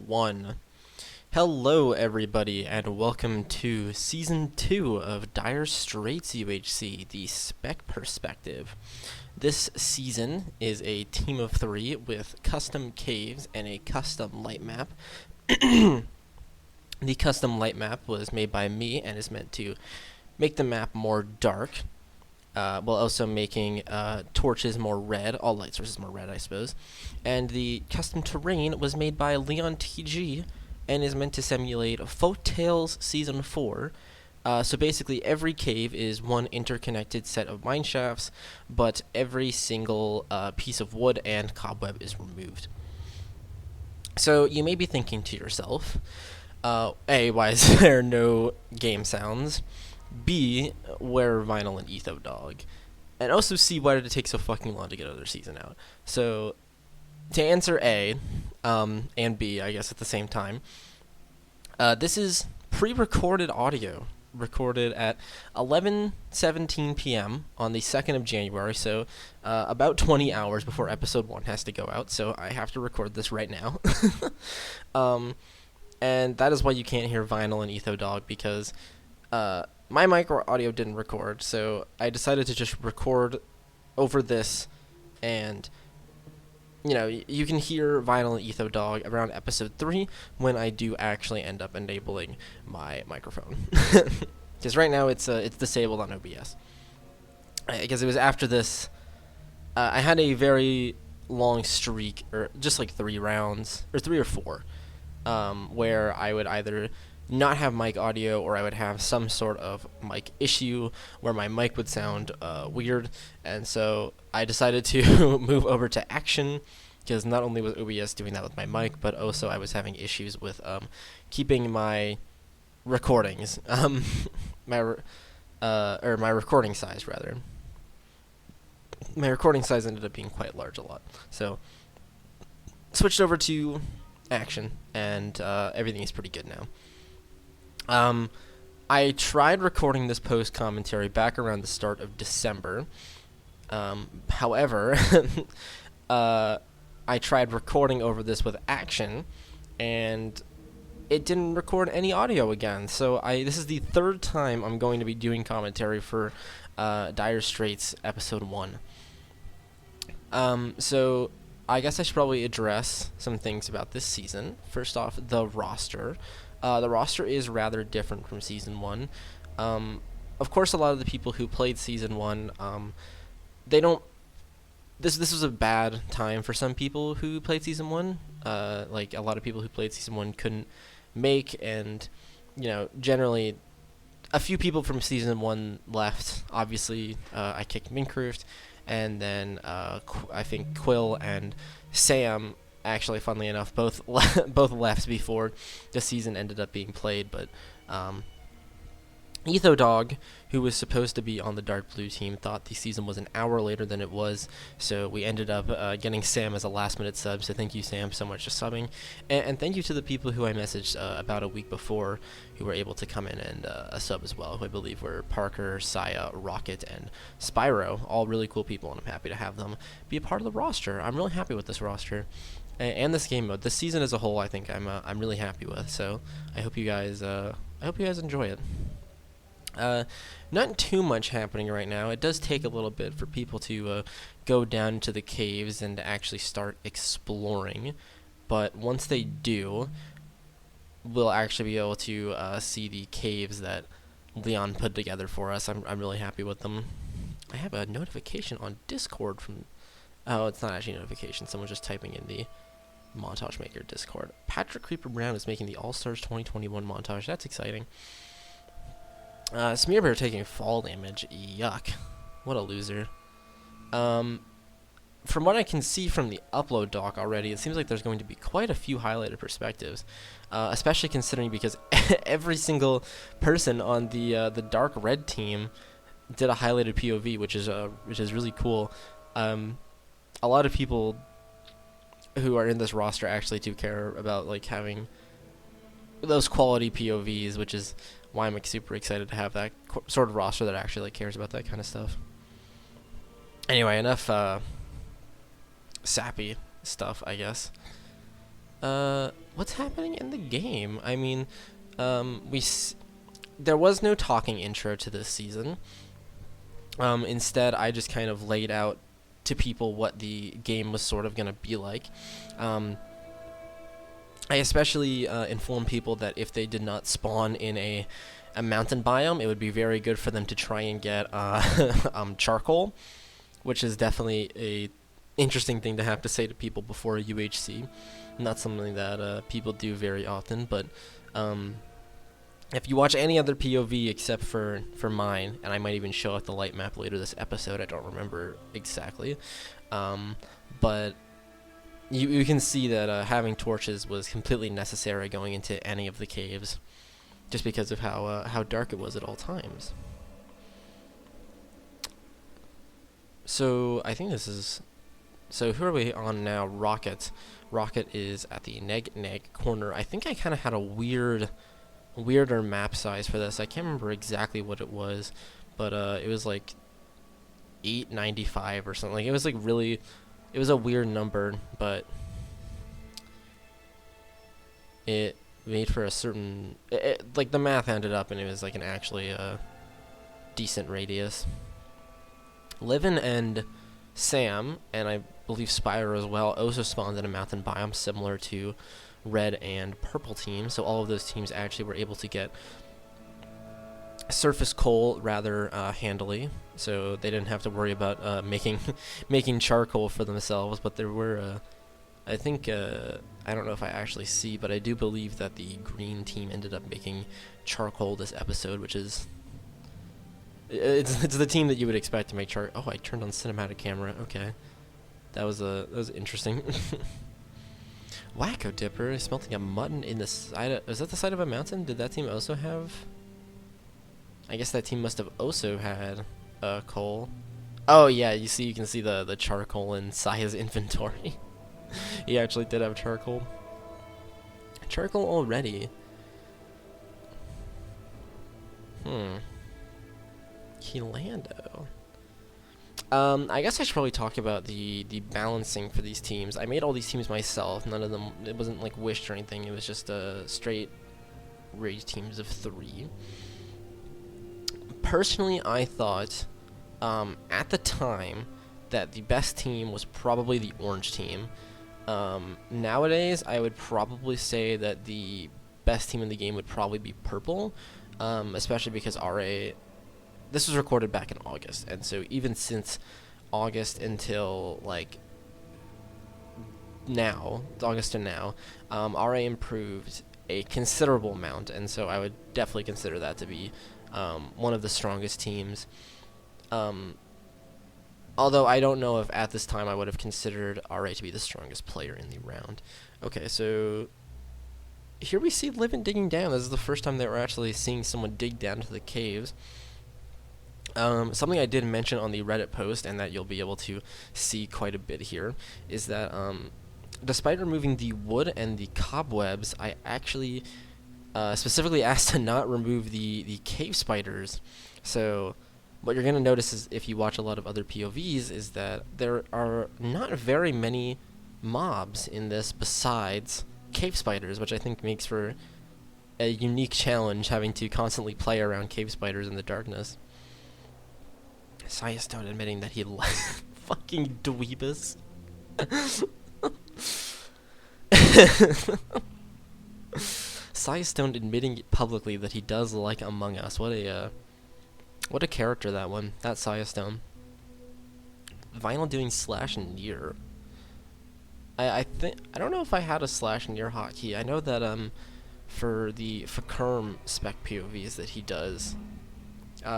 1. Hello everybody and welcome to Season 2 of Dire Straits UHC, the Spec Perspective. This season is a team of 3 with custom caves and a custom light map. The custom light map was made by me and is meant to make the map more dark, while also making torches more red, all light sources more red, I suppose. And the custom terrain was made by LeonTG and is meant to simulate Folk Tales Season 4. So basically every cave is one interconnected set of mineshafts, but every single piece of wood and cobweb is removed. So you may be thinking to yourself, A, why is there no game sounds? B, where are Vinyl and EthoDog? And also C, why did it take so fucking long to get another season out? So, to answer A, and B, I guess at the same time, this is pre-recorded audio, recorded at 11:17 p.m. on the 2nd of January, so about 20 hours before episode 1 has to go out, so I have to record this right now. And that is why you can't hear Vinyl and EthoDog, because my micro audio didn't record, so I decided to just record over this, and you know, you can hear Vinyl and EthoDog around episode 3 when I do actually end up enabling my microphone. Because right now it's disabled on OBS. Because it was after this, I had a very long streak, or just like 3 rounds, or 3 or 4, where I would either not have mic audio, or I would have some sort of mic issue where my mic would sound weird, and so I decided to move over to Action, because not only was OBS doing that with my mic, but also I was having issues with keeping my recordings, my recording size rather. My recording size ended up being quite large a lot, so switched over to Action, and everything is pretty good now. I tried recording this post commentary back around the start of December. However, I tried recording over this with Action, and it didn't record any audio again. So this is the 3rd time I'm going to be doing commentary for Dire Straits episode 1. So I guess I should probably address some things about this season. First off, the roster. The roster is rather different from Season 1. Of course, a lot of the people who played Season 1, they don't... This was a bad time for some people who played Season 1. Like, a lot of people who played Season 1 couldn't make, and, you know, generally, a few people from Season 1 left. Obviously, I kicked Minecraft, and then I think Quill and Sam, actually, funnily enough, both left before the season ended up being played, but EthoDog, who was supposed to be on the dark blue team, thought the season was an hour later than it was, so we ended up getting Sam as a last-minute sub, so thank you, Sam, so much for subbing, and thank you to the people who I messaged about a week before who were able to come in and sub as well, who I believe were Parker, Saya, Rocket, and Spyro, all really cool people, and I'm happy to have them be a part of the roster. I'm really happy with this roster. And this game mode, this season as a whole, I think I'm really happy with. So I hope you guys enjoy it. Not too much happening right now. It does take a little bit for people to go down into the caves and to actually start exploring. But once they do, we'll actually be able to see the caves that Leon put together for us. I'm really happy with them. I have a notification on Discord from... Oh, it's not actually a notification. Someone's just typing in the Montage Maker Discord. Patrick Creeper Brown is making the All-Stars 2021 montage. That's exciting. Smearbear taking fall damage. Yuck. What a loser. From what I can see from the upload doc already, it seems like there's going to be quite a few highlighted perspectives, especially considering because every single person on the dark red team did a highlighted POV, which is really cool. A lot of people who are in this roster actually do care about like having those quality POVs, which is why I'm super excited to have that sort of roster that actually like cares about that kind of stuff. Anyway, enough sappy stuff, I guess. What's happening in the game? I mean, there was no talking intro to this season. Instead, I just kind of laid out to people what the game was sort of going to be like. I especially informed people that if they did not spawn in a mountain biome, it would be very good for them to try and get charcoal, which is definitely a interesting thing to have to say to people before a UHC. Not something that people do very often, but if you watch any other POV except for mine, and I might even show up the light map later this episode, I don't remember exactly, but you can see that having torches was completely necessary going into any of the caves, just because of how dark it was at all times. So I think this is... So who are we on now? Rocket. Rocket is at the neg corner. I think I kind of had a weirder map size for this. I can't remember exactly what it was, but it was like 895 or something. Like, it was like really... It was a weird number, but it made for a certain... like, the math ended up, and it was like an actually decent radius. Livin and Sam, and I believe Spyro as well, also spawned in a mountain biome similar to red and purple teams. So all of those teams actually were able to get surface coal rather handily, so they didn't have to worry about making charcoal for themselves. But there were, I think, I don't know if I actually see, but I do believe that the green team ended up making charcoal this episode, which is it's the team that you would expect to make charcoal. Oh, I turned on cinematic camera. Okay, that was interesting. Wacko Dipper smelting a mutton in the side. Is that the side of a mountain? Did that team also have? I guess that team must have also had coal. Oh yeah, you can see the charcoal in Saya's inventory. He actually did have charcoal. Charcoal already. Kilando. I guess I should probably talk about the balancing for these teams. I made all these teams myself. None of them, it wasn't like wished or anything. It was just straight raid teams of 3. Personally, I thought at the time that the best team was probably the orange team. Nowadays, I would probably say that the best team in the game would probably be purple, especially because RA... This was recorded back in August, and so even since August until, like, now, August to now, RA improved a considerable amount, and so I would definitely consider that to be one of the strongest teams. Although I don't know if at this time I would have considered RA to be the strongest player in the round. Okay, so here we see Livin digging down. This is the first time that we're actually seeing someone dig down to the caves. Something I did mention on the Reddit post, and that you'll be able to see quite a bit here, is that despite removing the wood and the cobwebs, I actually specifically asked to not remove the cave spiders. So what you're going to notice is, if you watch a lot of other POVs, is that there are not very many mobs in this besides cave spiders, which I think makes for a unique challenge, having to constantly play around cave spiders in the darkness. Saya Stone admitting that he fucking dweebus. Saya Stone admitting publicly that he does like Among Us. What a character that one. That's Saya Stone. Vinyl doing slash near. I don't know if I had a slash near hotkey. I know that for the Fakerm spec POVs that he does,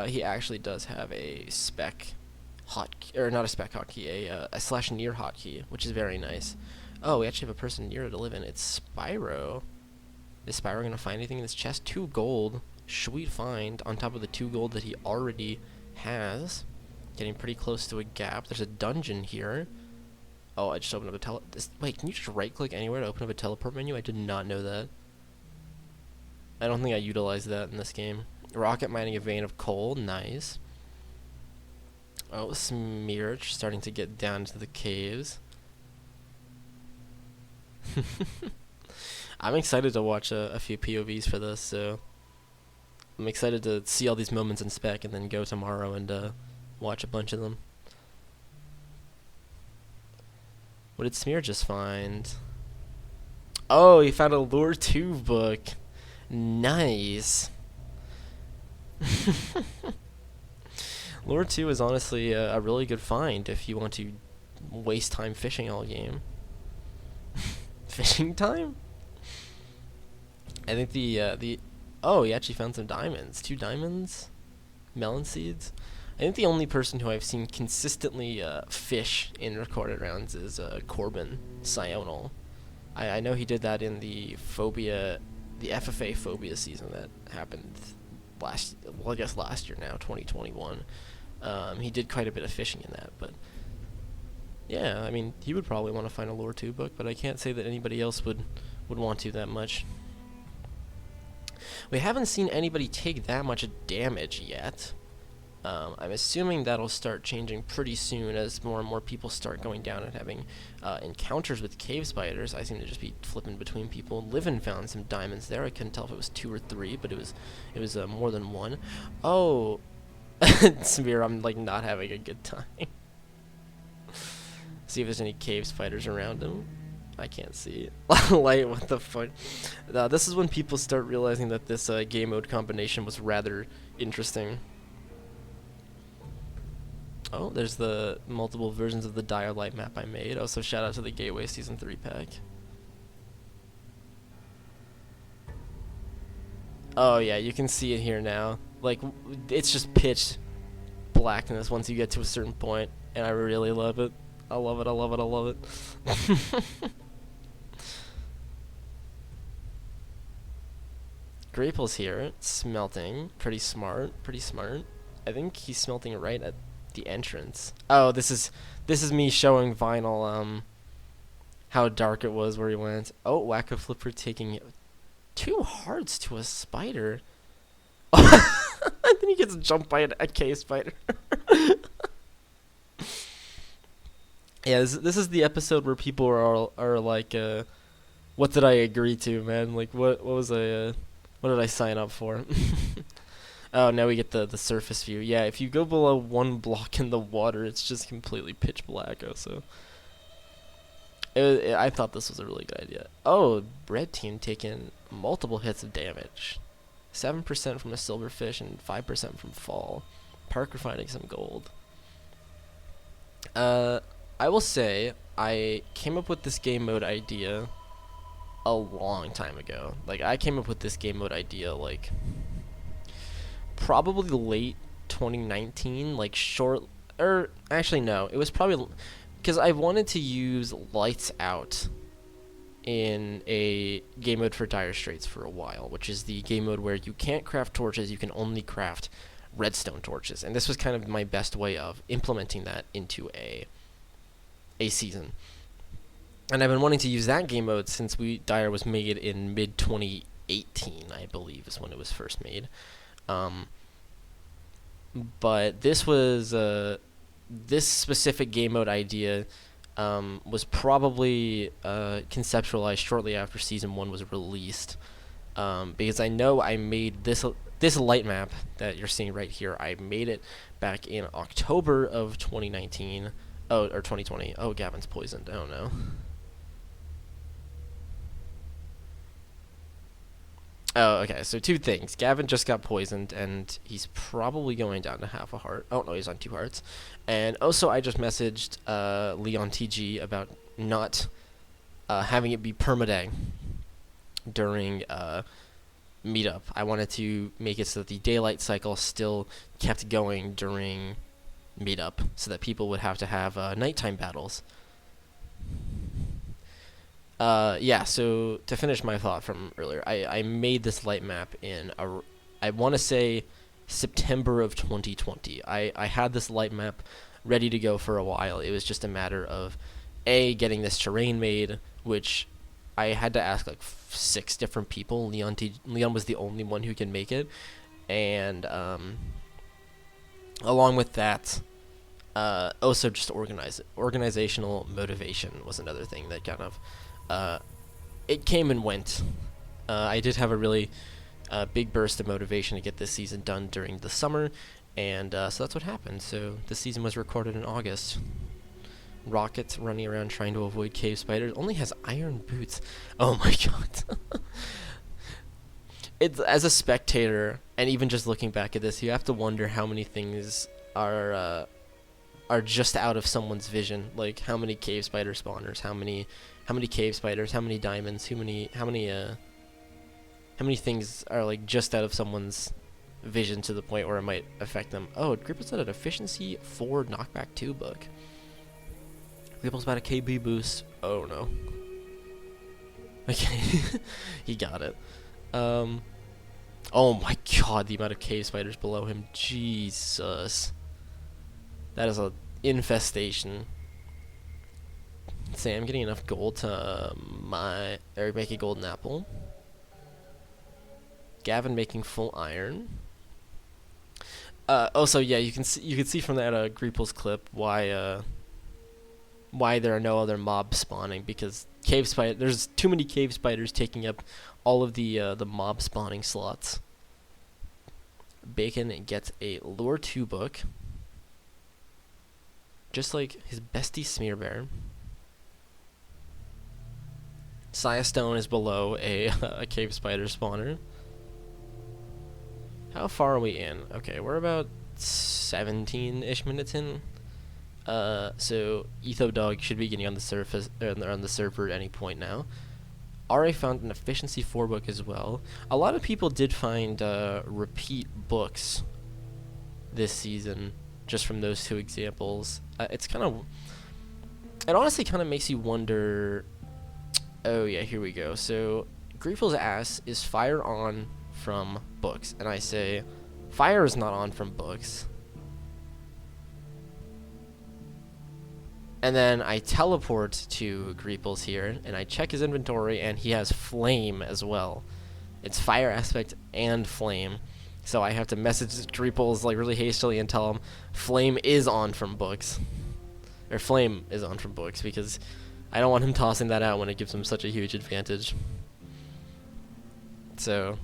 he actually does have a spec hotkey, or not a spec hotkey, a slash near hotkey, which is very nice. Oh, we actually have a person near to live in. It's Spyro. Is Spyro gonna find anything in this chest? 2 gold. Sweet find on top of the 2 gold that he already has. Getting pretty close to a gap. There's a dungeon here. Oh, I just opened up a wait, can you just right click anywhere to open up a teleport menu? I did not know that. I don't think I utilized that in this game. Rocket mining a vein of coal. Nice. Oh, Smearch starting to get down to the caves. I'm excited to watch a few POVs for this, so I'm excited to see all these moments in spec and then go tomorrow and watch a bunch of them. What did Smear just find? Oh, he found a Lure 2 book. Nice. Lure 2 is honestly a really good find if you want to waste time fishing all game. Fishing time? I think oh, he actually found some diamonds. 2 diamonds? Melon seeds? I think the only person who I've seen consistently fish in recorded rounds is Corbin Sional. I know he did that in the FFA Phobia season that happened last year now, 2021. He did quite a bit of fishing in that, but yeah, I mean, he would probably want to find a Lure 2 book, but I can't say that anybody else would want to that much. We haven't seen anybody take that much damage yet. I'm assuming that'll start changing pretty soon as more and more people start going down and having encounters with cave spiders. I seem to just be flipping between people. Livin found some diamonds there. I couldn't tell if it was 2 or 3, but it was more than 1. Oh, Smear, I'm like not having a good time. See if there's any cave spiders around him. I can't see it. Light, what the fuck? This is when people start realizing that this game mode combination was rather interesting. Oh, there's the multiple versions of the Dire Light map I made. Also, shout out to the Gateway Season 3 pack. Oh yeah, you can see it here now. Like, it's just pitch blackness once you get to a certain point, and I really love it. I love it, I love it, I love it. Grapel's here, smelting. Pretty smart, pretty smart. I think he's smelting right at the entrance. Oh, this is me showing Vinyl how dark it was where he went. Oh, Wacko Flipper taking 2 hearts to a spider. And then he gets jumped by a cave spider. Yeah, this is the episode where people are like, what did I agree to, man? Like, what did I sign up for? Oh, now we get the surface view. Yeah, if you go below 1 block in the water, it's just completely pitch black. So I thought this was a really good idea. Oh, red team taking multiple hits of damage. 7% from a silverfish and 5% from fall. Parker finding some gold. I will say I came up with this game mode idea a long time ago. Like, I came up with this game mode idea like probably late 2019, like actually no, it was probably because I wanted to use Lights Out in a game mode for Dire Straits for a while, which is the game mode where you can't craft torches, you can only craft redstone torches, and this was kind of my best way of implementing that into a season. And I've been wanting to use that game mode since Dire was made in mid 2018, I believe, is when it was first made. But this was this specific game mode idea was probably conceptualized shortly after Season 1 was released, because I know I made this light map that you're seeing right here. I made it back in October of 2019. Oh, or 2020. Oh, Gavin's poisoned. I don't know. Oh, okay. So 2 things. Gavin just got poisoned, and he's probably going down to half a heart. Oh, no, he's on 2 hearts. And also, I just messaged LeonTG about not having it be permadeath during meetup. I wanted to make it so that the daylight cycle still kept going during meetup, so that people would have to have nighttime battles. Yeah, so to finish my thought from earlier, I made this light map in I want to say September of 2020. I had this light map ready to go for a while. It was just a matter of getting this terrain made, which I had to ask like 6 different people. Leon was the only one who can make it, and along with that, also just organizational motivation was another thing that kind of it came and went. I did have a really big burst of motivation to get this season done during the summer, and so that's what happened. So this season was recorded in August. Rocket's running around trying to avoid cave spiders. Only has iron boots. Oh my god. It's, as a spectator, and even just looking back at this, you have to wonder how many things are just out of someone's vision. Like how many cave spider spawners, how many cave spiders, how many diamonds, how many things are like just out of someone's vision to the point where it might affect them. Oh, Gripple said an efficiency 4 knockback 2 book. Gripple's about a KB boost. Oh no. Okay, he got it. Oh my god, the amount of cave spiders below him. Jesus. That is a infestation. Say I'm getting enough gold to make a golden apple. Gavin making full iron. Also, yeah, you can see from that Greeple's clip why there are no other mobs spawning, because there's too many cave spiders taking up all of the mob spawning slots. Bacon gets a lure 2 book, just like his bestie Smearbear. Saya Stone is below a cave spider spawner. How far are we in? Okay, we're about 17-ish minutes in. So Etho Dog should be getting on the surface on the server at any point now. RA found an efficiency 4 book as well. A lot of people did find repeat books this season just from those 2 examples. It honestly kind of makes you wonder. Oh yeah, here we go. So Greeple's ass, is fire on from books? And I say fire is not on from books. And then I teleport to Greeple's here, and I check his inventory, and he has flame as well. It's fire aspect and flame. So I have to message Greeple's like really hastily and tell him flame is on from books. Or flame is on from books, because I don't want him tossing that out when it gives him such a huge advantage. So,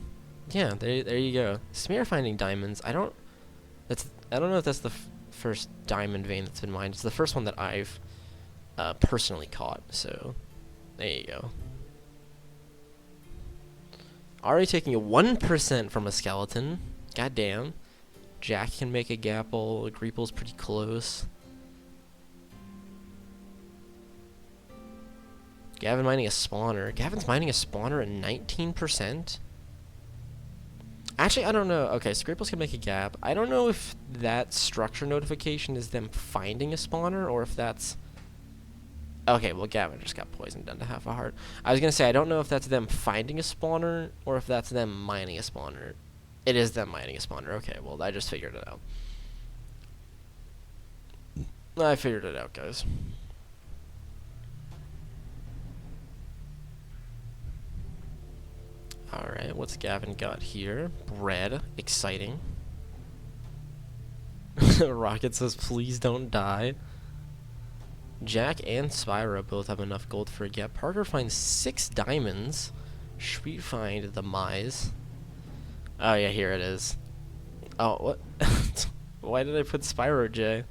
yeah, there you go. Smear finding diamonds. I don't know if that's the first diamond vein that's been mined. It's the first one that I've personally caught, so there you go. Already taking a 1% from a skeleton. Goddamn. Jack can make a gapple. Greeple's pretty close. Gavin mining a spawner. Gavin's mining a spawner at 19%? Actually, I don't know. Okay, so Greeple's can make a gap. I don't know if that structure notification is them finding a spawner, or if that's... Okay, well, Gavin just got poisoned down to half a heart. I was going to say, I don't know if that's them finding a spawner, or if that's them mining a spawner. It is them mining a spawner. Okay, well, I just figured it out. I figured it out, guys. Alright, what's Gavin got here? Bread. Exciting. Rocket says, please don't die. Jack and Spyro both have enough gold for a gap. Parker finds 6 diamonds. Sweet find the Mize. Oh yeah, here it is. Oh, what? Why did I put Spyro J?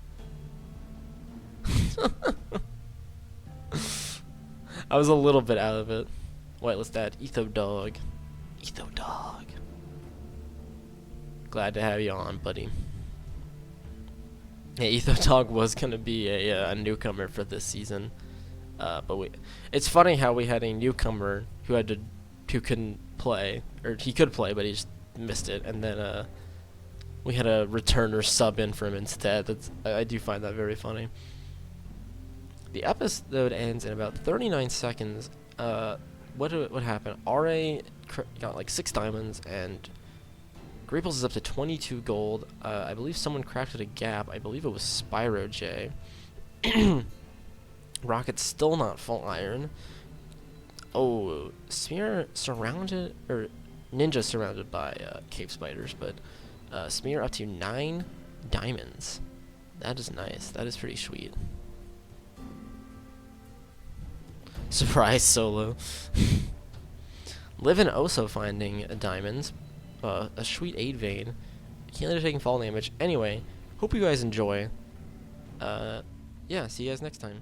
I was a little bit out of it. Whitelist Dad. Etho Dog. Etho Dog. Glad to have you on, buddy. Yeah, Etho Dog was gonna be a newcomer for this season, but it's funny how we had a newcomer who couldn't play, or he could play, but he just missed it, and then we had a returner sub in for him instead. I do find that very funny. The episode ends in about 39 seconds. What happened? RA got like 6 diamonds, and Greeples is up to 22 gold. I believe someone crafted a gap. I believe it was Spyro J. Rocket's still not full iron. Oh, Smear surrounded, or Ninja surrounded by cave spiders, but Smear up to 9 diamonds. That is nice. That is pretty sweet. Surprise solo. Living also finding diamonds. A sweet 8 vein. Healer taking fall damage. Anyway, hope you guys enjoy. Yeah, see you guys next time.